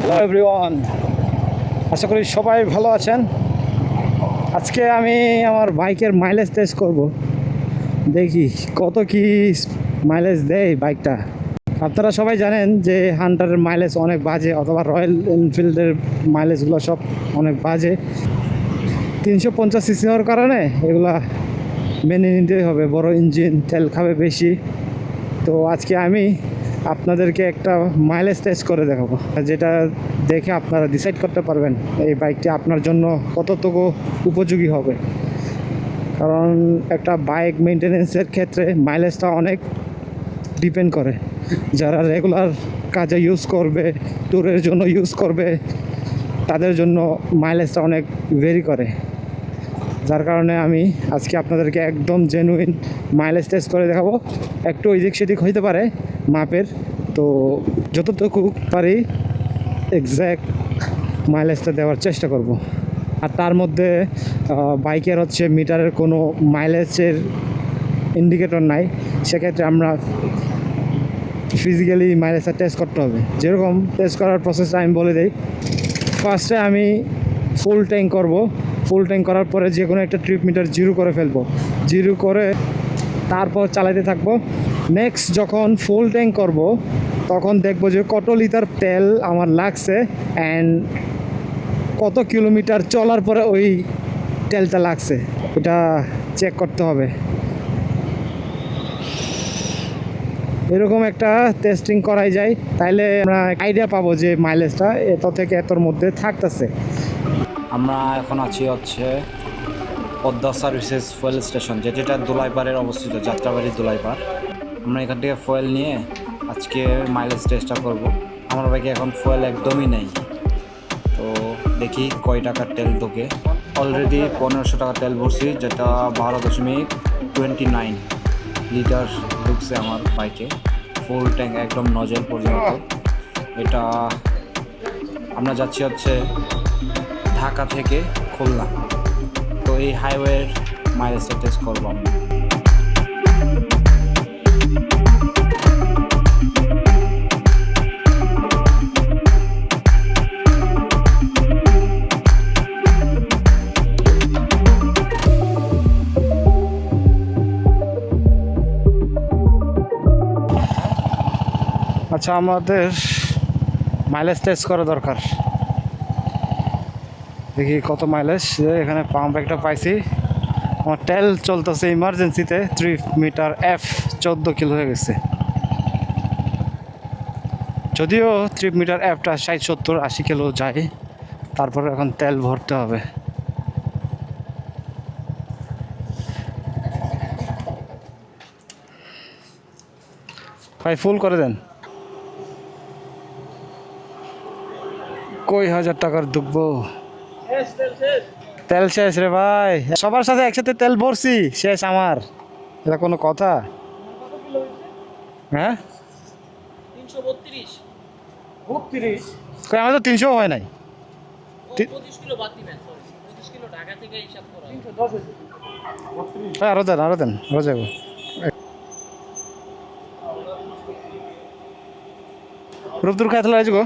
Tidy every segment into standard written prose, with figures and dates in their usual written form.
Hello everyone, আশা করি সবাই ভালো আছেন। আজকে আমি আমার বাইকের মাইলেজ টেস্ট করব, দেখি কত কি মাইলেজ দেয় বাইকটা। আপনারা সবাই জানেন যে হান্টারের মাইলেজ অনেক বাজে, অথবা রয়্যাল এনফিল্ডের মাইলেজগুলো সব অনেক বাজে। 350 সিসি হওয়ার কারণে এগুলা মেনে নিতেই হবে, বড় ইঞ্জিন, তেল খাবে বেশি। তো আজকে আমি আপনাদেরকে একটা মাইলেজ টেস্ট করে দেখাবো, যেটা দেখে আপনারা ডিসাইড করতে পারবেন এই বাইকটি আপনার জন্য কতটুকু উপযোগী হবে। কারণ একটা বাইক মেনটেনেন্সের ক্ষেত্রে মাইলেজটা অনেক ডিপেন্ড করে। যারা রেগুলার কাজে ইউজ করবে, ট্যুরের জন্য ইউজ করবে, তাদের জন্য মাইলেজটা অনেক ভেরি করে। যার কারণে আমি আজকে আপনাদেরকে একদম জেনুইন মাইলেজ টেস্ট করে দেখাবো। একটু এদিক সেদিক হইতে পারে মাপের, তো যতটুকু পারি এক্স্যাক্ট মাইলেজটা দেওয়ার চেষ্টা করব। আর তার মধ্যে বাইকের হচ্ছে মিটারের কোনো মাইলেজের ইন্ডিকেটর নাই, সেক্ষেত্রে আমরা ফিজিক্যালি মাইলেজটা টেস্ট করতে হবে। যেরকম টেস্ট করার প্রসেসটা আমি বলে দিই। ফার্স্টে আমি ফুল ট্যাঙ্ক করব। ফুল ট্যাঙ্ক করার পরে যে কোনো একটা ট্রিপ মিটার জিরো করে ফেলবো। জিরো করে তারপর চালাতে থাকবো। নেক্সট যখন ফুল ট্যাঙ্ক করব, তখন দেখব যে কত লিটার তেল আমার লাগছে অ্যান্ড কত কিলোমিটার চলার পরে ওই তেলটা লাগছে, এটা চেক করতে হবে। এরকম একটা টেস্টিং করাই যায়, তাইলে আমরা আইডিয়া পাবো যে মাইলেজটা এত থেকে এতর মধ্যে থাকতেছে। আমরা এখন আছি হচ্ছে পদ্মা সার্ভিসেস ফুয়েল স্টেশন, যেটা দোলাইপাড়ের অবস্থিত, যাত্রাবাড়ি দোলাইপাড়। আমরা এখান থেকে ফুয়েল নিয়ে আজকে মাইলেজ টেস্টটা করব। আমার বাইকে এখন ফুয়েল একদমই নেই, তো দেখি কয় টাকার তেল ঢোকে। অলরেডি 1500 টাকা তেল ভরছি, যেটা 12.29 লিটার ঢুকছে আমার বাইকে। ফুল ট্যাঙ্ক একদম নজল পর্যন্ত। এটা আমরা যাচ্ছি হচ্ছে ঢাকা থেকে খুলনা, তো এই হাইওয়ের মাইলেজটা টেস্ট করবো আমরা। আচ্ছা, আমাদের মাইলেজ টেস্ট করা দরকার। দেখি কত মাইলেজ। এখানে পাম্প একটা পাইছি। আমার তেল চলতেছে ইমার্জেন্সিতে 3 মিটার এফ 14 কিলো হয়ে গেছে। যদিও 3 মিটার এফটা 60, 70, 80 কিলো যায়, তারপরে এখন তেল ভরতে হবে। ভাই ফুল করে দেন। কই 1000 টাকার দুখবো, তেল শেষ রে ভাই। সবার সাথে একসাথে তেল ভরছি, শেষ আমার। এটা কোনো কথা? হ্যাঁ 332 কই, আমার তো 300 হয় নাই। 25 কিলো বাদ দিবেন, সরি 25 কিলো ঢাকা থেকে হিসাব করা 310 আরো দেন, আরো যাবো। রূপদুর খাইতে লাগছে গো।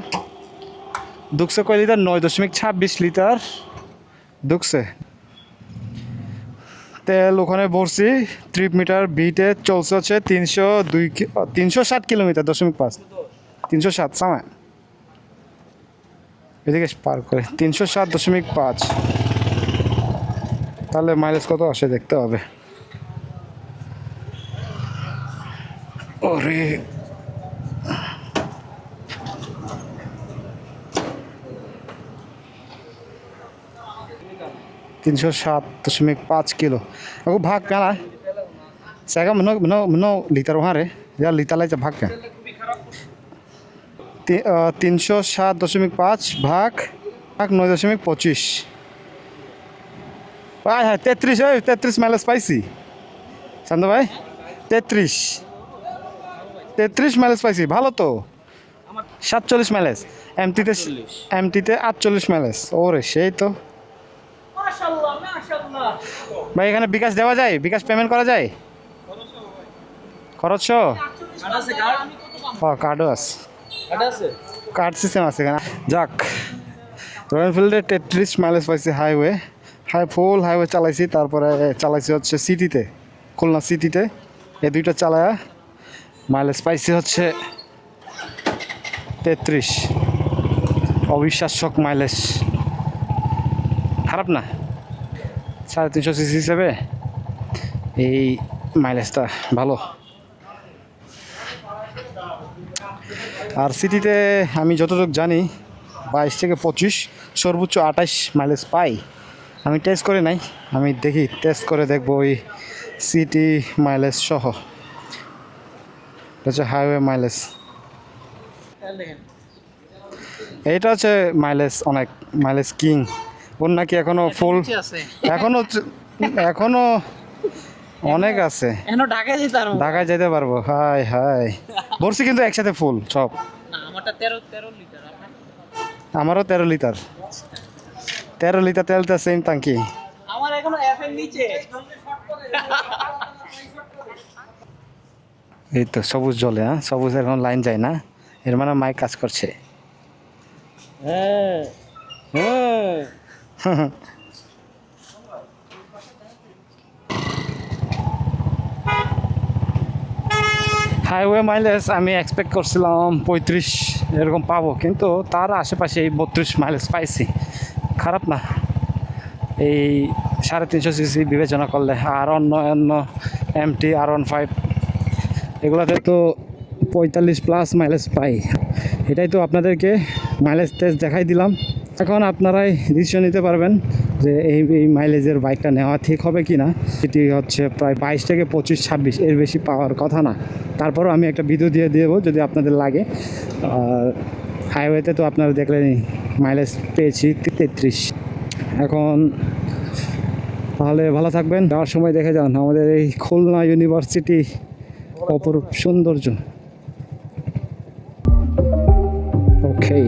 দুঃখছে কয় লিটার? 9.26 লিটার দুঃখছে তেল। ওখানে ভরছি 3 মিটার বিটে চলছে হচ্ছে 360 কিলোমিটার, 0.5 307 সামা এদিকে পার করে 307.5। তাহলে মাইলেজ কত আসে দেখতে হবে। ওরে 307.5 किलो। अब भाग क्या है सैगा मनो मनो मनो लिटर वहाँ रे या लिटर लाई भाग क्या 307.5 भाग 9.25 भाई है 33 है। 33 माइलेज पाइसी संदो भाई 33 माइलेज पाइसी ভালো তো। 47 মাইলেজ এমটিতে 48 মাইলেজ। ওরে সেই তো মাশাআল্লাহ মাশাআল্লাহ। ভাই এখানে বিকাশ দেওয়া যায়? বিকাশ পেমেন্ট করা যায়? খরচ কার্ড আছে, কার্ড হ্যাঁ কার্ডও আছে। কার্ড আছে। কার্ড সিস্টেম আছে এখানে। যাক, রয়্যাল এনফিল্ডে 33 মাইলেজ পাইছি হাইওয়ে, ফুল হাইওয়ে চালাইছি, তারপরে চালাইছি হচ্ছে সিটিতে, খুলনা সিটিতে। এই দুইটা চালায়া মাইলেজ পাইছি হচ্ছে 33। অবিশ্বাস্যক মাইলেজ, খারাপ না। 350 সিসি হিসেবে এই মাইলেজটা ভালো। আর সিটিতে আমি যতটুকু জানি 22 থেকে 25, সর্বোচ্চ 28 মাইলেজ পাই। আমি টেস্ট করে নাই, আমি দেখি টেস্ট করে দেখবো ওই সিটি মাইলেজ সহ। এটা হচ্ছে হাইওয়ে মাইলেজ, দেখেন এইটা হচ্ছে মাইলেজ, অনেক মাইলেজ কিং। ওর নাকি এখনো ফুল, নিচে আছে এখনো অনেক আছে। এখনো ঢাকায় যেতে পারবো ঢাকায় যেতে পারবো। হাই হাই, বলছি কিন্তু একসাথে ফুল সব। না, আমারটা 13 লিটার। আমারও 13 লিটার, 13 লিটার তেলটা সেম ট্যাঙ্কি। আমার এখনো এফ এর নিচে। এই তো সবুজ জলে, হ্যাঁ সবুজ, এখন লাইন যায় না, এর মানে মাইক কাজ করছে। হ্যাঁ হ্যাঁ হাইওয়ে মাইলেজ আমি এক্সপেক্ট করছিলাম 35 এরকম পাবো, কিন্তু তার আশেপাশে এই 32 মাইলেজ পাইছি। খারাপ না এই 350 সিসি বিবেচনা করলে। আর অন্য MT R15 এগুলোতে তো 45 প্লাস মাইলেজ পাই। এটাই তো আপনাদেরকে মাইলেজ টেস্ট দেখাই দিলাম। এখন আপনারাই ডিসিশন নিতে পারবেন যে এই মাইলেজের বাইকটা নেওয়া ঠিক হবে কি না। এটি হচ্ছে প্রায় 22 থেকে 25, 26 এর বেশি পাওয়ার কথা না। তারপরও আমি একটা ভিডিও দিয়ে দেবো যদি আপনাদের লাগে। আর হাইওয়েতে তো আপনারা দেখলেনই মাইলেজ পেয়েছি 33। এখন তাহলে ভালো থাকবেন, যাওয়ার সময় দেখে যান আমাদের এই খুলনা ইউনিভার্সিটি অপরূপ সৌন্দর্য। ওকে।